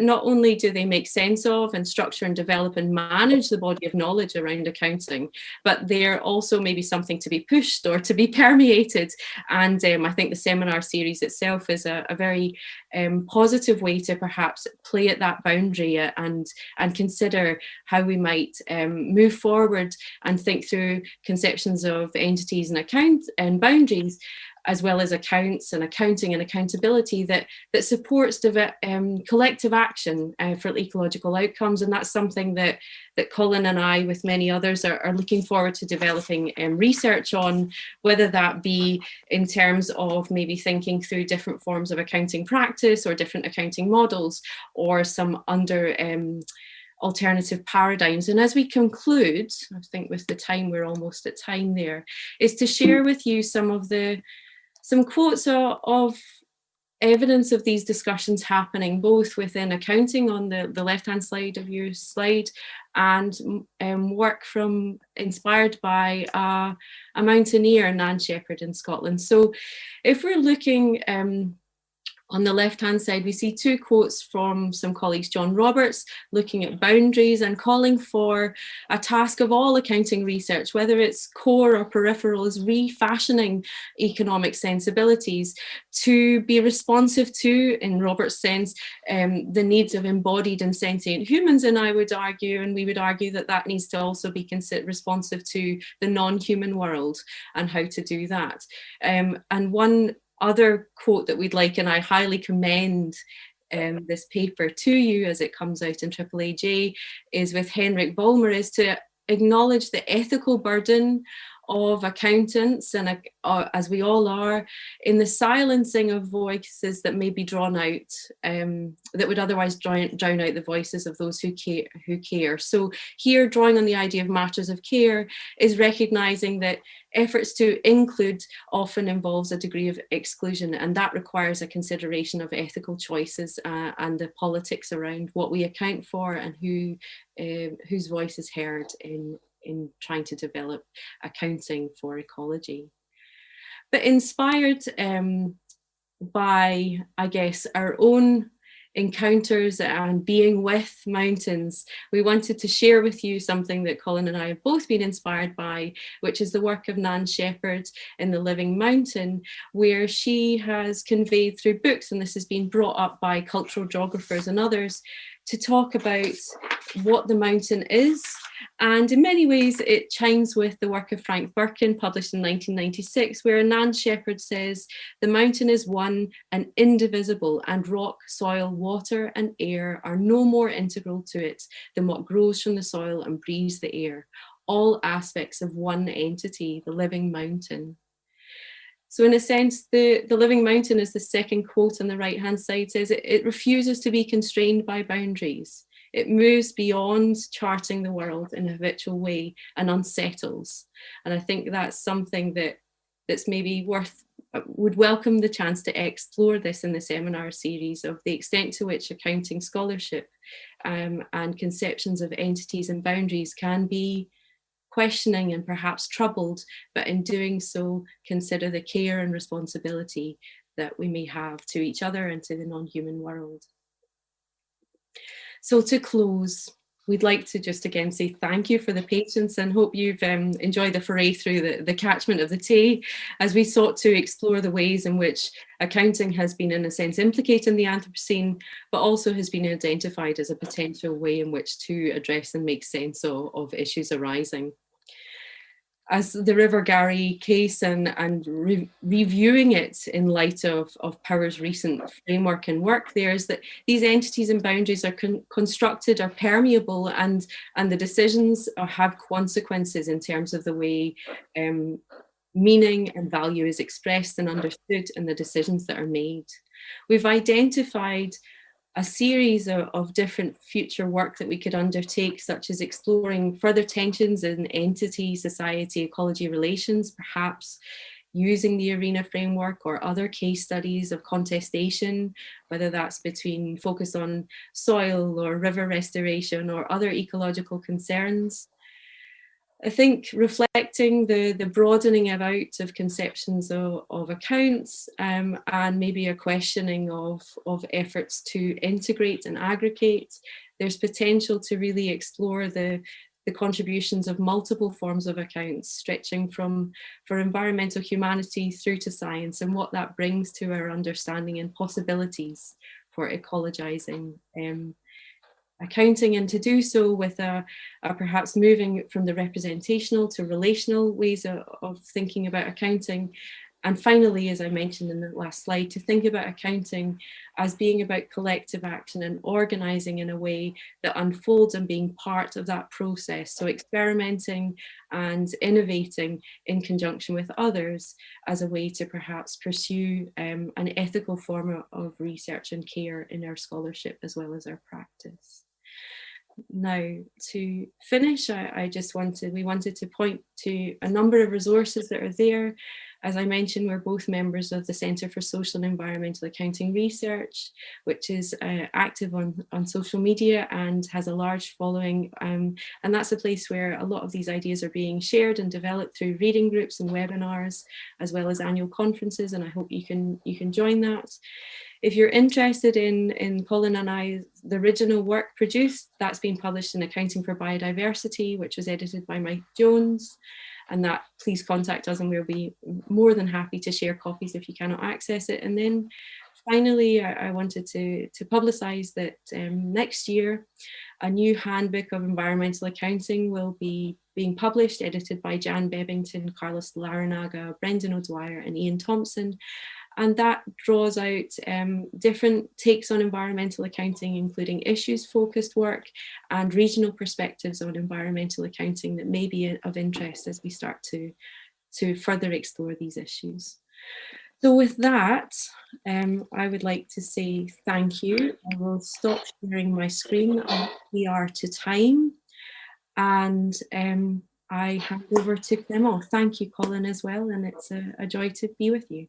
not only do they make sense of and structure and develop and manage the body of knowledge around accounting, but they're also maybe something to be pushed or to be permeated. And I think the seminar series itself is a very positive way to perhaps play at that boundary and consider how we might move forward and think through conceptions of entities and boundaries, as well as accounts and accounting and accountability that supports collective action for ecological outcomes. And that's something that Colin and I, with many others, are looking forward to developing research on, whether that be in terms of maybe thinking through different forms of accounting practice or different accounting models, or some alternative paradigms. And as we conclude, I think with the time, we're almost at time there, is to share with you some quotes of evidence of these discussions happening both within accounting on the left-hand side of your slide, and work inspired by a mountaineer, Nan Shepherd, in Scotland. So if we're looking on the left-hand side, we see two quotes from some colleagues, John Roberts, looking at boundaries and calling for a task of all accounting research, whether it's core or peripheral, is refashioning economic sensibilities to be responsive to, in Roberts' sense, the needs of embodied and sentient humans. And I would argue, and we would argue, that needs to also be considered responsive to the non-human world and how to do that. And one other quote that we'd like, and I highly commend this paper to you as it comes out in AAAJ, is with Henrik Bulmer, is to acknowledge the ethical burden of accountants, and as we all are, in the silencing of voices that may be drawn out, that would otherwise drown out the voices of those who care. So here, drawing on the idea of matters of care, is recognizing that efforts to include often involves a degree of exclusion, and that requires a consideration of ethical choices and the politics around what we account for and whose voice is heard in trying to develop accounting for ecology. But inspired by, I guess, our own encounters and being with mountains, we wanted to share with you something that Colin and I have both been inspired by, which is the work of Nan Shepherd in The Living Mountain, where she has conveyed through books, and this has been brought up by cultural geographers and others, to talk about what the mountain is. And in many ways, it chimes with the work of Frank Birkin, published in 1996, where Nan Shepherd says, "The mountain is one and indivisible, and rock, soil, water, and air are no more integral to it than what grows from the soil and breathes the air, all aspects of one entity, the living mountain." So in a sense, the living mountain, as the second quote on the right-hand side says, it refuses to be constrained by boundaries. It moves beyond charting the world in a habitual way and unsettles. And I think that's something that's maybe would welcome the chance to explore this in the seminar series, of the extent to which accounting scholarship and conceptions of entities and boundaries can be questioning and perhaps troubled, but in doing so consider the care and responsibility that we may have to each other and to the non-human world. So to close, we'd like to just again say thank you for the patience, and hope you've enjoyed the foray through the catchment of the Tay, as we sought to explore the ways in which accounting has been in a sense implicated in the Anthropocene, but also has been identified as a potential way in which to address and make sense of issues arising. As the River Garry case and reviewing it in light of Power's recent framework and work there, is that these entities and boundaries are constructed, are permeable, and the decisions have consequences in terms of the way meaning and value is expressed and understood in the decisions that are made. We've identified a series of different future work that we could undertake, such as exploring further tensions in entity, society, ecology relations, perhaps using the ARENA framework or other case studies of contestation, whether that's between focus on soil or river restoration or other ecological concerns. I think reflecting the broadening out of conceptions of accounts and maybe a questioning of efforts to integrate and aggregate, there's potential to really explore the contributions of multiple forms of accounts, stretching for environmental humanity through to science, and what that brings to our understanding and possibilities for ecologizing accounting, and to do so with a perhaps moving from the representational to relational ways of thinking about accounting. And finally, as I mentioned in the last slide, to think about accounting as being about collective action and organizing in a way that unfolds and being part of that process. So experimenting and innovating in conjunction with others as a way to perhaps pursue an ethical form of research and care in our scholarship as well as our practice. Now, to finish, we wanted to point to a number of resources that are there. As I mentioned, we're both members of the Centre for Social and Environmental Accounting Research, which is active on social media and has a large following. And that's a place where a lot of these ideas are being shared and developed through reading groups and webinars, as well as annual conferences. And I hope you can join that. If you're interested in Colin and I, the original work produced, that's been published in Accounting for Biodiversity, which was edited by Mike Jones. And that, please contact us and we'll be more than happy to share copies if you cannot access it. And then finally, I wanted to publicise that next year, a new handbook of environmental accounting will be being published, edited by Jan Bebbington, Carlos Laranaga, Brendan O'Dwyer and Ian Thompson. And that draws out different takes on environmental accounting, including issues-focused work and regional perspectives on environmental accounting that may be of interest as we start to further explore these issues. So with that, I would like to say thank you. I will stop sharing my screen. We are to time. And I hand over to Clément. Thank you, Colin, as well. And it's a joy to be with you.